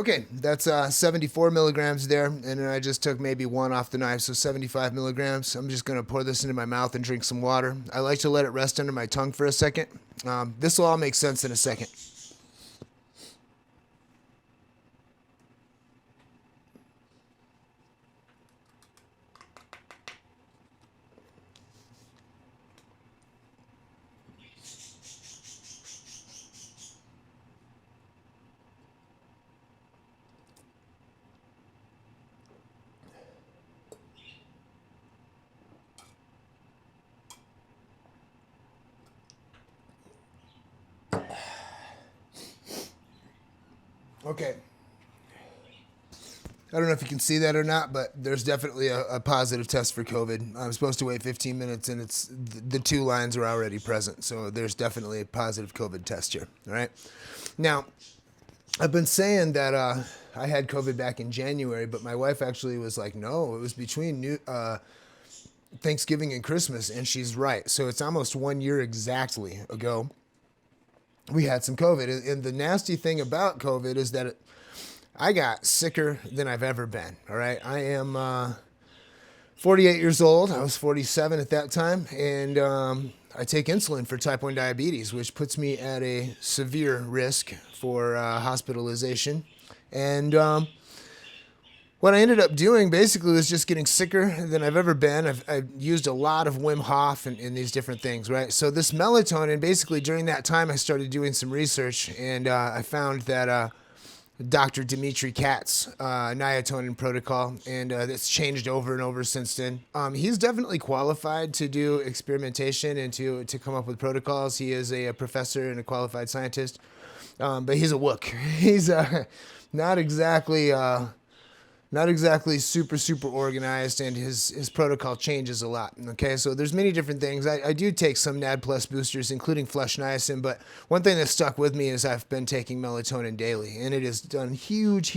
Okay, that's 74 milligrams there, and then I just took maybe one off the knife, so 75 milligrams. I'm just gonna pour this into my mouth and drink some water. I like to let it rest under my tongue for a second. This will all make sense in a second. Okay. I don't know if you can see that or not, but there's definitely a positive test for COVID. I'm supposed to wait 15 minutes, and it's the two lines are already present. So there's definitely a positive COVID test here. All right. Now, I've been saying that I had COVID back in January, but my wife actually was like, no, it was between Thanksgiving and Christmas, and she's right. So it's almost 1 year exactly ago we had some COVID. And the nasty thing about COVID is that I got sicker than I've ever been. All right. I am 48 years old. I was 47 at that time. And I take insulin for type 1 diabetes, which puts me at a severe risk for hospitalization. And what I ended up doing basically was just getting sicker than I've ever been. I've used a lot of Wim Hof and these different things, right? So this melatonin, basically during that time, I started doing some research, and I found that Dr. Dimitri Katz niatonin protocol, and it's changed over and over since then. He's definitely qualified to do experimentation and to come up with protocols. He is a professor and a qualified scientist, but he's a wook. He's not exactly super organized, and his protocol changes a lot. Okay, so there's many different things. I do take some NAD plus boosters, including flush niacin, but one thing that stuck with me is I've been taking melatonin daily, and it has done huge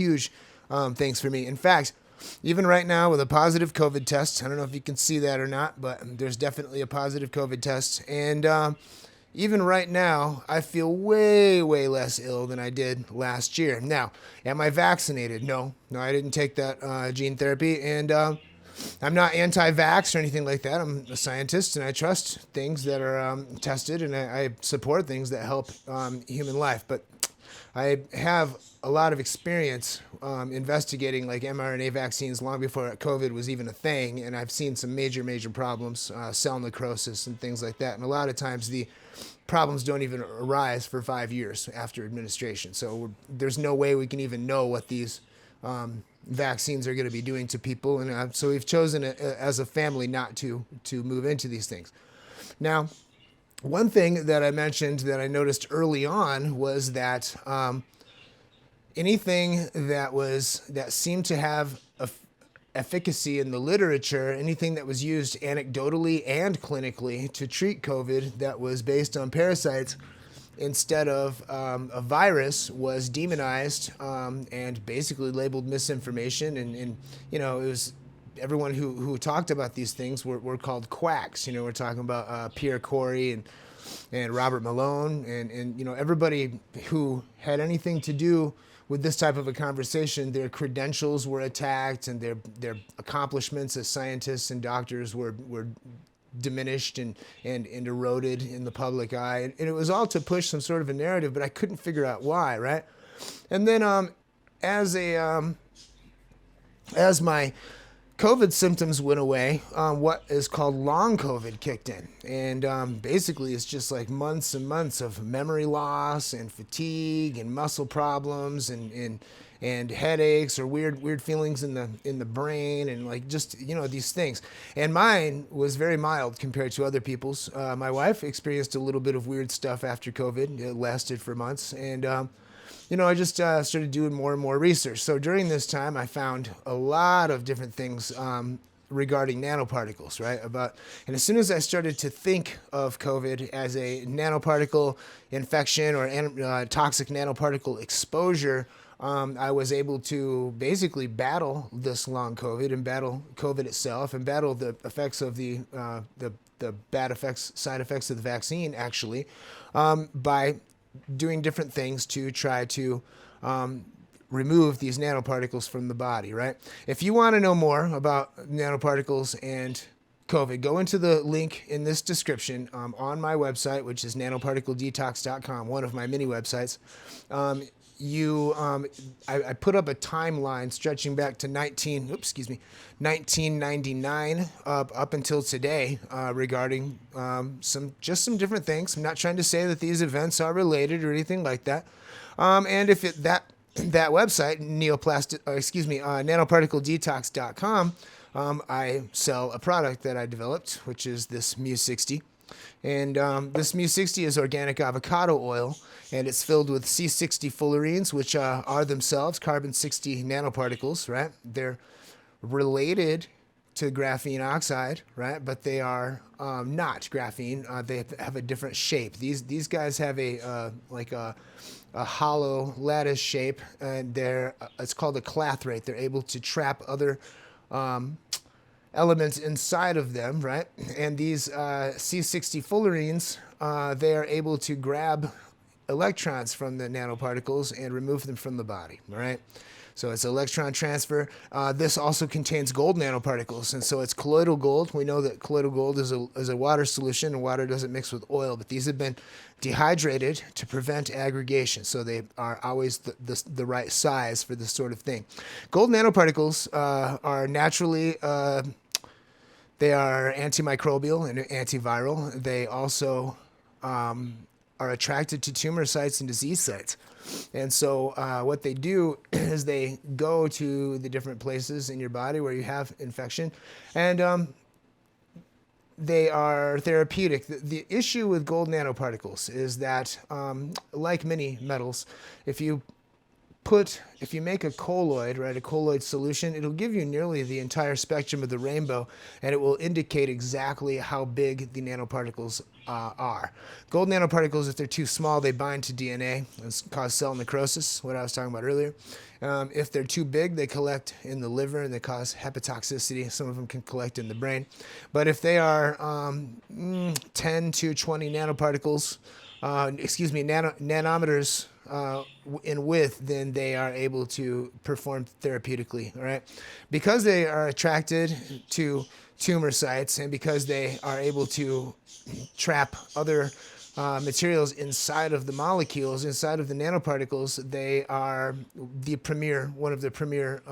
things for me. In fact, even right now with a positive COVID test, I don't know if you can see that or not, but there's definitely a positive COVID test, and even right now, I feel way less ill than I did last year. Now, am I vaccinated? No, I didn't take that gene therapy, and I'm not anti-vax or anything like that. I'm a scientist, and I trust things that are tested, and I support things that help human life. But I have a lot of experience investigating like mRNA vaccines long before COVID was even a thing, and I've seen some major problems, cell necrosis and things like that. And a lot of times the problems don't even arise for 5 years after administration. So there's no way we can even know what these vaccines are going to be doing to people. And so we've chosen as a family not to move into these things. Now, one thing that I mentioned that I noticed early on was that anything that seemed to have efficacy in the literature, anything that was used anecdotally and clinically to treat COVID that was based on parasites instead of a virus was demonized and basically labeled misinformation. And it was everyone who talked about these things were called quacks. We're talking about Pierre Corey and Robert Malone and everybody who had anything to do with this type of a conversation. Their credentials were attacked, and their accomplishments as scientists and doctors were diminished and eroded in the public eye. And it was all to push some sort of a narrative, but I couldn't figure out why, right? And then as my COVID symptoms went away, what is called long COVID kicked in. And basically it's just like months and months of memory loss and fatigue and muscle problems and headaches or weird feelings in the brain and like just, these things. And mine was very mild compared to other people's. My wife experienced a little bit of weird stuff after COVID. It lasted for months. And I just started doing more and more research. So during this time, I found a lot of different things regarding nanoparticles, right? And as soon as I started to think of COVID as a nanoparticle infection or toxic nanoparticle exposure, I was able to basically battle this long COVID and battle COVID itself and battle the effects of the side effects of the vaccine, actually, by doing different things to try to remove these nanoparticles from the body, right? If you want to know more about nanoparticles and COVID, go into the link in this description on my website, which is nanoparticledetox.com, one of my mini websites. I put up a timeline stretching back to 1999 up until today regarding some different things. I'm not trying to say that these events are related or anything like that. And if that website, nanoparticledetox.com, I sell a product that I developed, which is this Mu60. And this Mu60 is organic avocado oil, and it's filled with C60 fullerenes, which are themselves carbon-60 nanoparticles, right? They're related to graphene oxide, right? But they are not graphene. They have a different shape. These guys have a hollow lattice shape, and it's called a clathrate. They're able to trap other elements inside of them, right? And these C60 fullerenes, they are able to grab electrons from the nanoparticles and remove them from the body, all right? So it's electron transfer. This also contains gold nanoparticles, and so it's colloidal gold. We know that colloidal gold is a water solution, and water doesn't mix with oil, but these have been dehydrated to prevent aggregation, so they are always the right size for this sort of thing. Gold nanoparticles are naturally they are antimicrobial and antiviral. They also are attracted to tumor sites and disease sites. And so what they do is they go to the different places in your body where you have infection, and they are therapeutic. The issue with gold nanoparticles is that, like many metals, if you make a colloid, right, a colloid solution, it'll give you nearly the entire spectrum of the rainbow, and it will indicate exactly how big the nanoparticles are. Gold nanoparticles, if they're too small, they bind to DNA and cause cell necrosis, what I was talking about earlier. If they're too big, they collect in the liver and they cause hepatotoxicity. Some of them can collect in the brain. But if they are 10 to 20 nanoparticles, nanometers in width, then they are able to perform therapeutically, all right? Because they are attracted to tumor sites and because they are able to trap other materials inside of the molecules, inside of the nanoparticles, they are one of the premier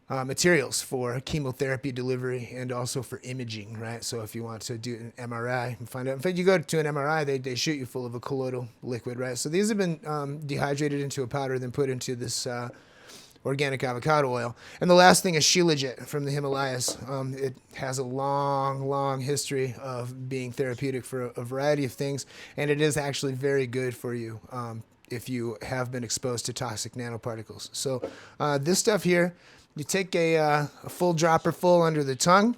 materials for chemotherapy delivery and also for imaging, right? So if you want to do an MRI and find out, in fact, you go to an MRI, they shoot you full of a colloidal liquid, right? So these have been dehydrated into a powder, then put into this organic avocado oil. And the last thing is shilajit from the Himalayas. It has a long history of being therapeutic for a variety of things, and it is actually very good for you if you have been exposed to toxic nanoparticles. So this stuff here, you take a full dropper full under the tongue,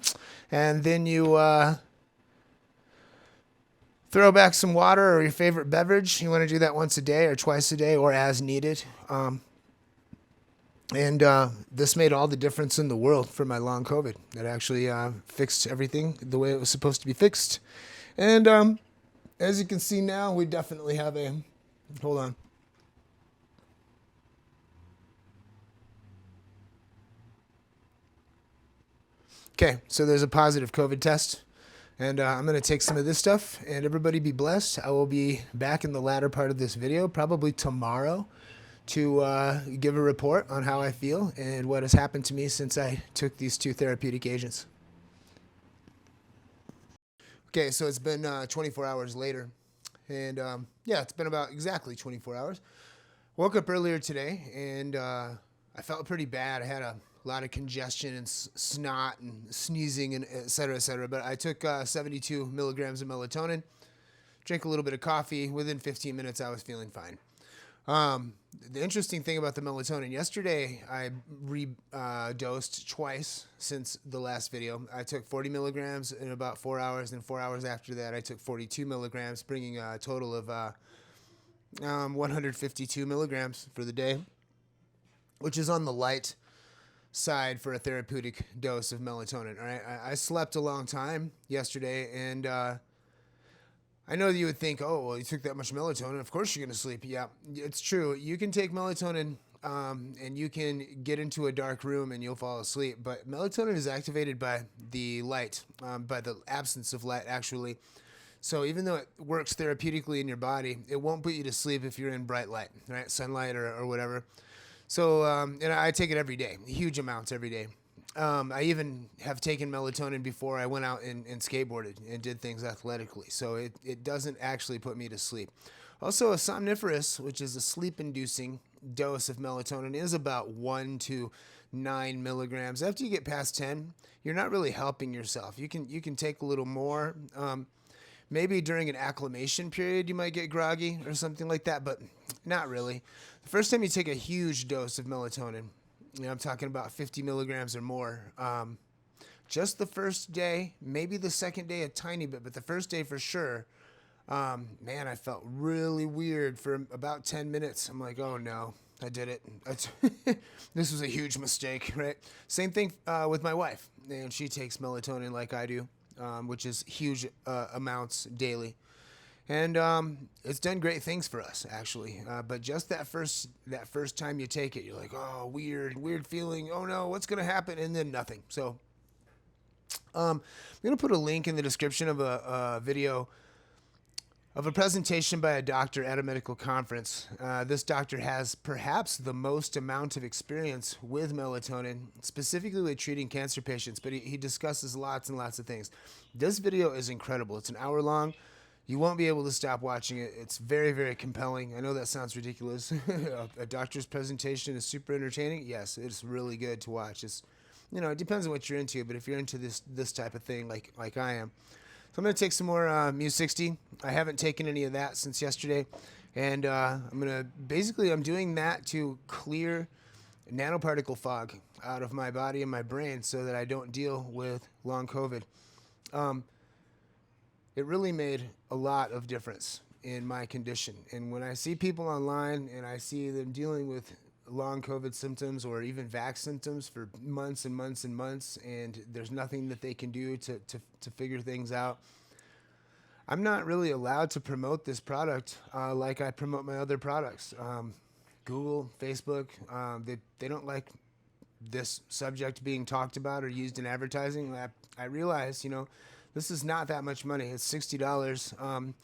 and then you throw back some water or your favorite beverage. You want to do that once a day or twice a day or as needed. And this made all the difference in the world for my long COVID. It actually fixed everything the way it was supposed to be fixed. And as you can see now, we definitely have hold on. Okay, so there's a positive COVID test, and I'm going to take some of this stuff, and everybody be blessed. I will be back in the latter part of this video, probably tomorrow, to give a report on how I feel and what has happened to me since I took these two therapeutic agents. Okay, so it's been 24 hours later, and yeah, it's been about exactly 24 hours. Woke up earlier today, and I felt pretty bad. I had a lot of congestion and snot and sneezing and et cetera, but I took 72 milligrams of melatonin, drank a little bit of coffee. Within 15 minutes, I was feeling fine. The interesting thing about the melatonin, yesterday I dosed twice since the last video. I took 40 milligrams in about 4 hours, and 4 hours after that I took 42 milligrams, bringing a total of 152 milligrams for the day, which is on the light side for a therapeutic dose of melatonin. All right, I slept a long time yesterday, and I know that you would think, oh, well, you took that much melatonin, of course you're going to sleep. Yeah, it's true. You can take melatonin and you can get into a dark room and you'll fall asleep. But melatonin is activated by the light, by the absence of light, actually. So even though it works therapeutically in your body, it won't put you to sleep if you're in bright light, right? Sunlight or whatever. So, and I take it every day, huge amounts every day. I even have taken melatonin before I went out and skateboarded and did things athletically. So it doesn't actually put me to sleep. Also, a somniferous, which is a sleep-inducing dose of melatonin, is about 1 to 9 milligrams. After you get past 10, you're not really helping yourself. You can take a little more. Maybe during an acclimation period you might get groggy or something like that, but not really. The first time you take a huge dose of melatonin, I'm talking about 50 milligrams or more, just the first day, maybe the second day a tiny bit, but the first day for sure, man, I felt really weird for about 10 minutes. I'm like, oh no, I did it. This was a huge mistake, right? Same thing with my wife, and she takes melatonin like I do. Which is huge amounts daily. And it's done great things for us, actually. But just that first time you take it, you're like, oh, weird feeling. Oh, no, what's going to happen? And then nothing. So I'm going to put a link in the description of a video of a presentation by a doctor at a medical conference. This doctor has perhaps the most amount of experience with melatonin, specifically with treating cancer patients, but he discusses lots and lots of things. This video is incredible. It's an hour long. You won't be able to stop watching it. It's very, very compelling. I know that sounds ridiculous. A doctor's presentation is super entertaining. Yes, it's really good to watch. It depends on what you're into, but if you're into this type of thing like I am. So I'm going to take some more Mu 60. I haven't taken any of that since yesterday. And I'm doing that to clear nanoparticle fog out of my body and my brain so that I don't deal with long COVID. It really made a lot of difference in my condition. And when I see people online and I see them dealing with long COVID symptoms or even vax symptoms for months and months and months, and there's nothing that they can do to figure things out. I'm not really allowed to promote this product like I promote my other products. Google, Facebook, they don't like this subject being talked about or used in advertising. I realize, this is not that much money. It's $60.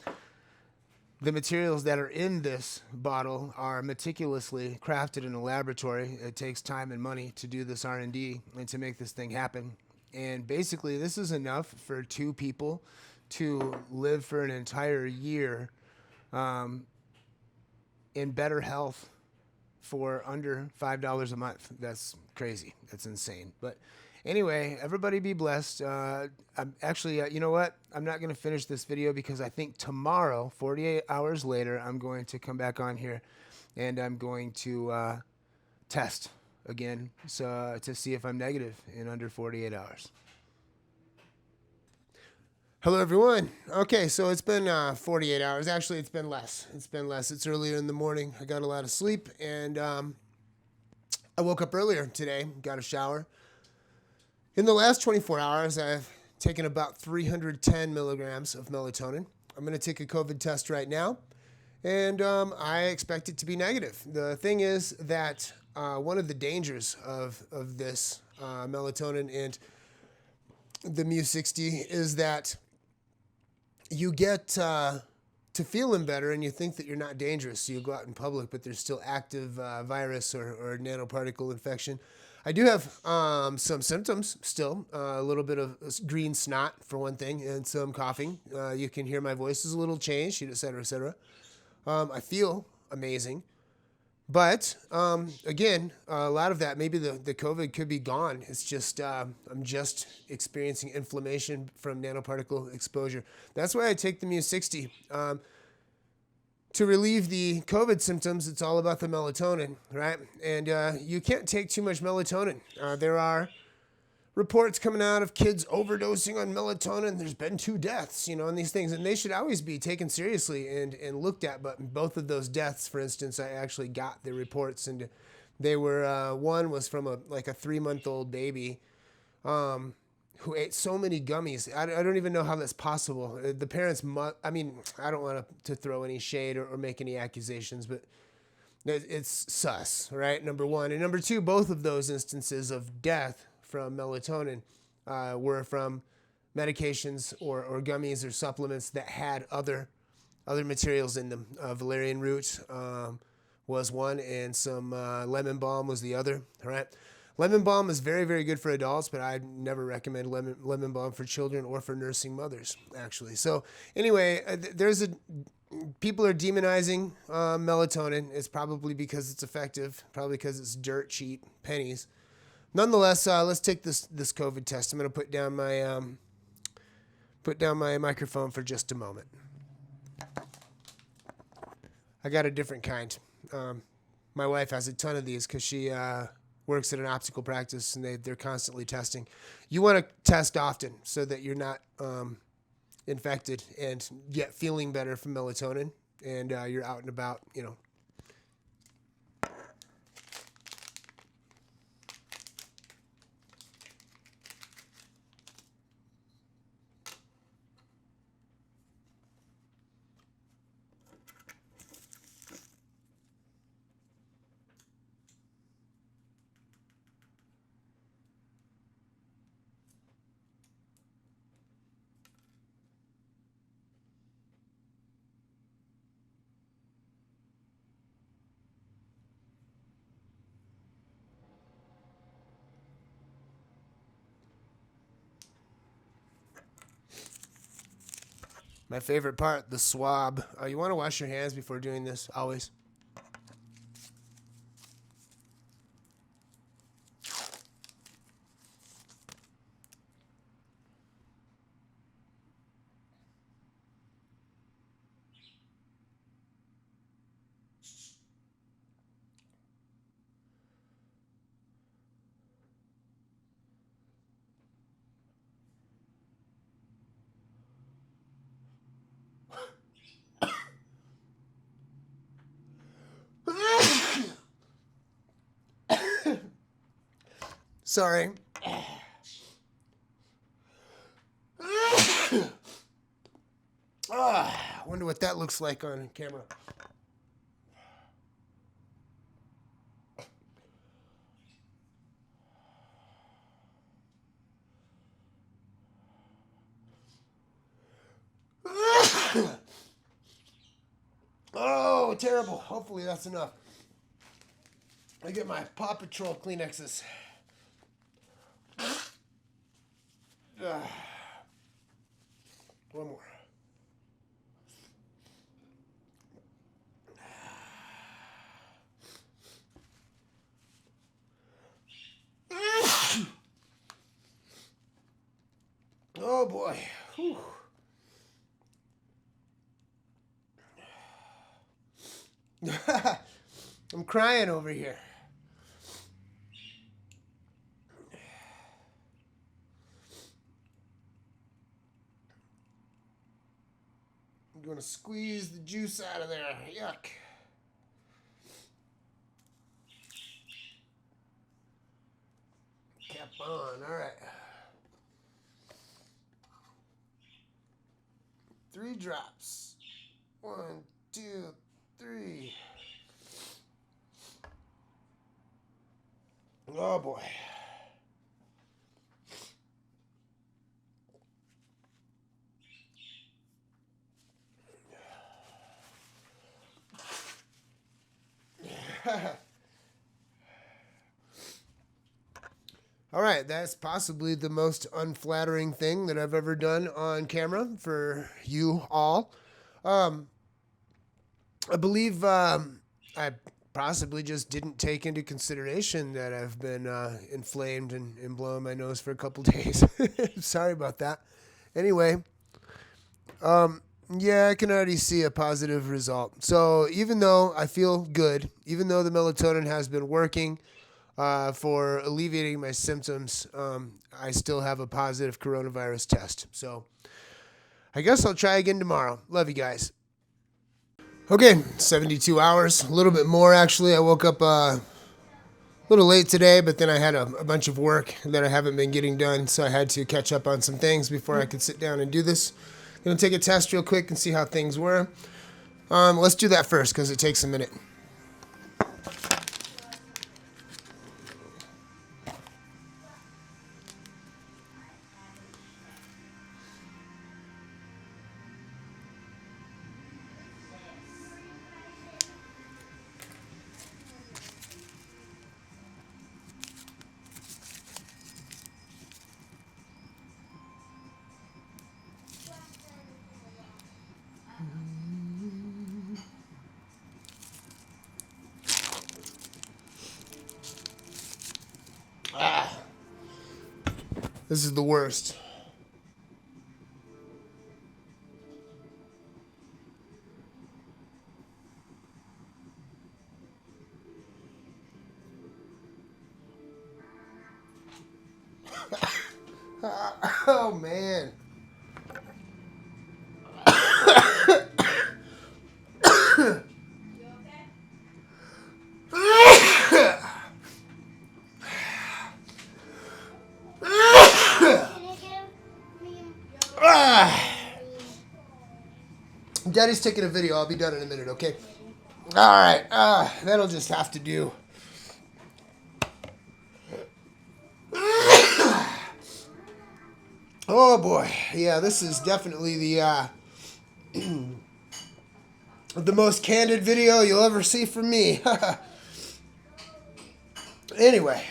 The materials that are in this bottle are meticulously crafted in a laboratory. It takes time and money to do this R&D and to make this thing happen. And basically, this is enough for 2 people to live for an entire year in better health for under $5 a month. That's crazy. That's insane. But anyway, everybody be blessed. You know what? I'm not going to finish this video because I think tomorrow, 48 hours later, I'm going to come back on here and I'm going to test again to see if I'm negative in under 48 hours. Hello, everyone. Okay, so it's been 48 hours. Actually, it's been less. It's earlier in the morning. I got a lot of sleep, and I woke up earlier today, got a shower. In the last 24 hours, I've taken about 310 milligrams of melatonin. I'm going to take a COVID test right now, and I expect it to be negative. The thing is that one of the dangers of this melatonin and the Mu 60 is that you get to feeling better and you think that you're not dangerous. So you go out in public, but there's still active virus or nanoparticle infection. I do have some symptoms still, a little bit of green snot for one thing, and some coughing. You can hear my voice is a little changed, et cetera, et cetera. I feel amazing. But again, a lot of that, maybe the COVID could be gone. It's just I'm just experiencing inflammation from nanoparticle exposure. That's why I take the Mu 60. To relieve the COVID symptoms, it's all about the melatonin, right? And you can't take too much melatonin. There are reports coming out of kids overdosing on melatonin. There's been 2 deaths, and these things, and they should always be taken seriously and looked at. But both of those deaths, for instance, I actually got the reports, and they were one was from a 3-month-old baby, who ate so many gummies. I don't even know how that's possible. The parents, I mean, I don't want to throw any shade or make any accusations, but it's sus, right? Number one. And number two, both of those instances of death from melatonin were from medications or gummies or supplements that had other materials in them. Valerian root was one, and some lemon balm was the other, right? Lemon balm is very, very good for adults, but I never recommend lemon balm for children or for nursing mothers, actually. So anyway, people are demonizing melatonin. It's probably because it's effective, probably because it's dirt cheap, pennies. Nonetheless, let's take this COVID test. I'm going to put down my microphone for just a moment. I got a different kind. My wife has a ton of these because she works at an optical practice, and they're constantly testing. You want to test often so that you're not infected and yet feeling better from melatonin, and you're out and about, My favorite part, the swab. You want to wash your hands before doing this, always. Sorry. I wonder what that looks like on camera. Oh, terrible. Hopefully that's enough. I get my Paw Patrol Kleenexes. One more. Oh boy. Whew. I'm crying over here. I'm going to squeeze the juice out of there. Yuck. Cap on. All right. 3 drops. 1, 2, 3. Oh boy. All right, that's possibly the most unflattering thing that I've ever done on camera for you all. I believe I possibly just didn't take into consideration that I've been inflamed and blowing my nose for a couple days. Sorry about that. Anyway, yeah, I can already see a positive result. So even though I feel good, even though the melatonin has been working for alleviating my symptoms, I still have a positive coronavirus test. So I guess I'll try again tomorrow. Love you guys. Okay, 72 hours, a little bit more actually. I woke up little late today, but then I had a bunch of work that I haven't been getting done, so I had to catch up on some things before I could sit down and do this. I'm going to take a test real quick and see how things were. Let's do that first because it takes a minute. This is the worst. Oh, man. Daddy's taking a video. I'll be done in a minute, okay? All right. That'll just have to do. Oh, boy. Yeah, this is definitely the the most candid video you'll ever see from me. Anyway.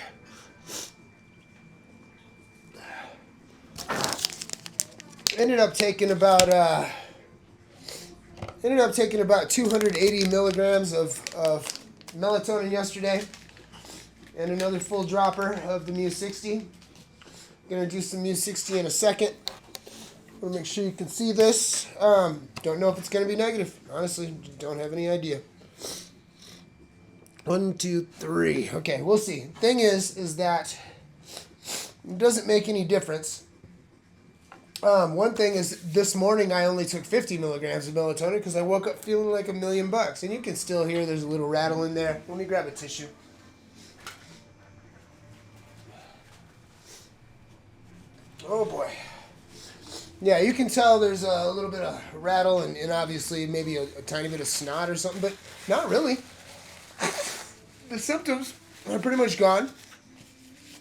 Ended up taking about 280 milligrams of melatonin yesterday, and another full dropper of the Mu60. Gonna do some Mu60 in a second. Want to make sure you can see this. Don't know if it's gonna be negative. Honestly, don't have any idea. 1, 2, 3. Okay, we'll see. Thing is that it doesn't make any difference. One thing is, this morning I only took 50 milligrams of melatonin because I woke up feeling like $1,000,000. And you can still hear there's a little rattle in there. Let me grab a tissue. Oh boy. Yeah, you can tell there's a little bit of rattle and obviously maybe a tiny bit of snot or something, but not really. The symptoms are pretty much gone.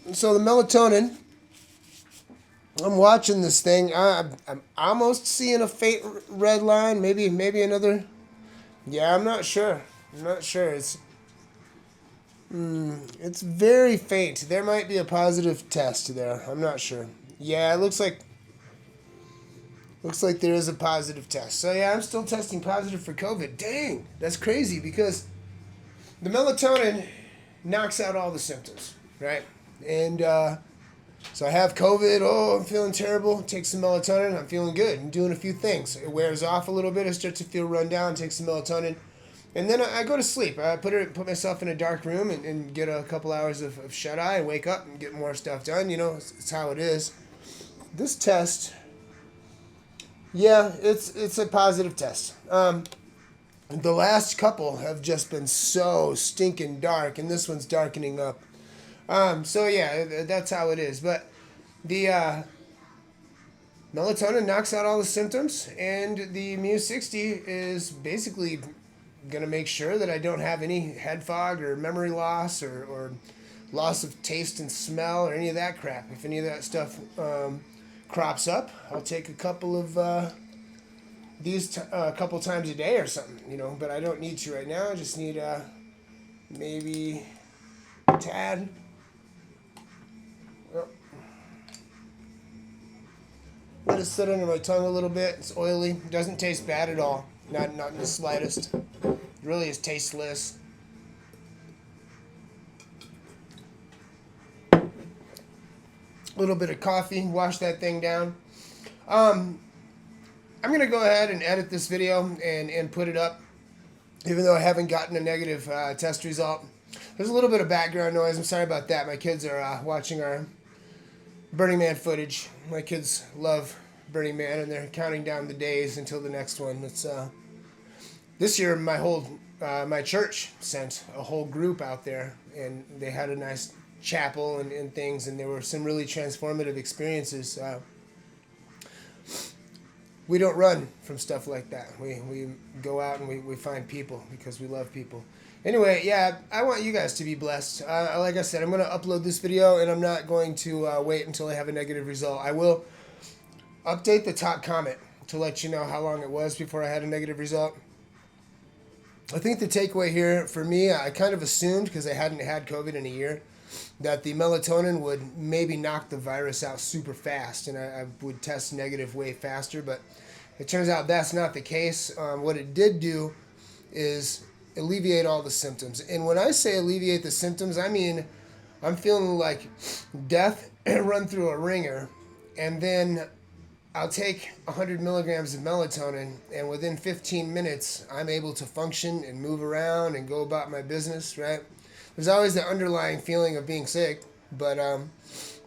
And so the melatonin, I'm watching this thing. I'm almost seeing a faint red line. Maybe another. Yeah, I'm not sure. It's very faint. There might be a positive test there. I'm not sure. Yeah, it looks like there is a positive test. So yeah, I'm still testing positive for COVID. Dang, that's crazy because the melatonin knocks out all the symptoms, right? And so I have COVID. Oh, I'm feeling terrible. Take some melatonin. I'm feeling good. I'm doing a few things. It wears off a little bit. I start to feel run down. Take some melatonin. And then I go to sleep. I put myself in a dark room and get a couple hours of shut-eye and wake up and get more stuff done. You know, it's how it is. This test, yeah, it's a positive test. The last couple have just been so stinking dark, and this one's darkening up. So yeah, that's how it is. But the melatonin knocks out all the symptoms, and the Mu60 is basically going to make sure that I don't have any head fog or memory loss or loss of taste and smell or any of that crap. If any of that stuff crops up, I'll take a couple of these a couple times a day or something, you know, but I don't need to right now. I just need maybe a tad. Oh. Let it sit under my tongue a little bit. It's oily. It doesn't taste bad at all. Not in the slightest. It really is tasteless. A little bit of coffee. Wash that thing down. I'm going to go ahead and edit this video and put it up, even though I haven't gotten a negative test result. There's a little bit of background noise. I'm sorry about that. My kids are watching our Burning Man footage. My kids love Burning Man, and they're counting down the days until the next one. It's this year, my whole my church sent a whole group out there, and they had a nice chapel and things, and there were some really transformative experiences. We don't run from stuff like that. We go out and we find people because we love people. Anyway, yeah, I want you guys to be blessed. Like I said, I'm going to upload this video, and I'm not going to wait until I have a negative result. I will update the top comment to let you know how long it was before I had a negative result. I think the takeaway here for me, I kind of assumed, because I hadn't had COVID in a year, that the melatonin would maybe knock the virus out super fast, and I would test negative way faster, but it turns out that's not the case. What it did do is alleviate all the symptoms. And when I say alleviate the symptoms, I mean I'm feeling like death run through a ringer, and then I'll take 100 milligrams of melatonin, and within 15 minutes, I'm able to function and move around and go about my business, right? There's always the underlying feeling of being sick, but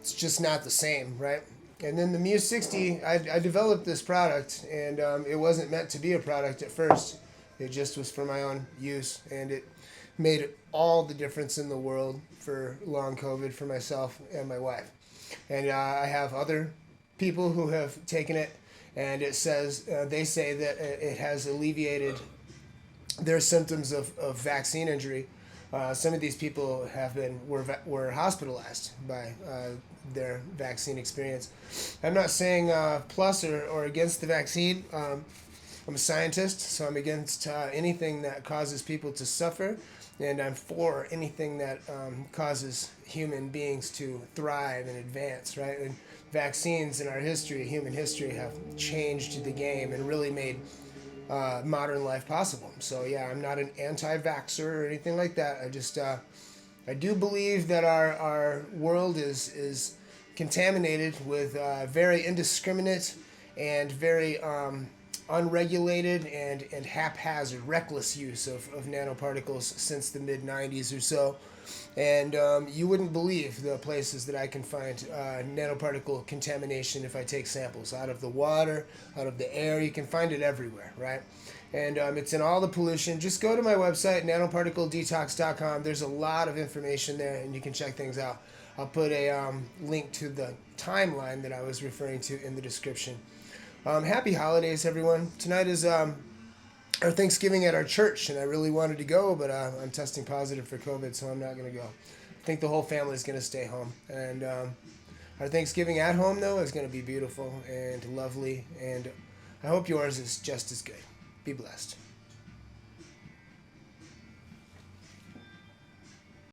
it's just not the same, right? And then the Mu 60, I developed this product, and it wasn't meant to be a product at first. It just was for my own use, and it made all the difference in the world for long COVID for myself and my wife. And I have other people who have taken it, and it says they say that it has alleviated their symptoms of vaccine injury. Some of these people were hospitalized by their vaccine experience. I'm not saying plus or against the vaccine. I'm a scientist, so I'm against anything that causes people to suffer, and I'm for anything that causes human beings to thrive and advance, right? And vaccines in our history, human history, have changed the game and really made modern life possible. So yeah, I'm not an anti-vaxxer or anything like that. I do believe that our world is contaminated with very indiscriminate and very unregulated and haphazard, reckless use of nanoparticles since the mid-90s or so. And you wouldn't believe the places that I can find nanoparticle contamination if I take samples out of the water, out of the air. You can find it everywhere, right? And it's in all the pollution. Just go to my website, nanoparticledetox.com. There's a lot of information there, and you can check things out. I'll put a link to the timeline that I was referring to in the description. Happy holidays, everyone. Tonight is our Thanksgiving at our church, and I really wanted to go, but I'm testing positive for COVID, so I'm not going to go. I think the whole family is going to stay home. And our Thanksgiving at home, though, is going to be beautiful and lovely, and I hope yours is just as good. Be blessed.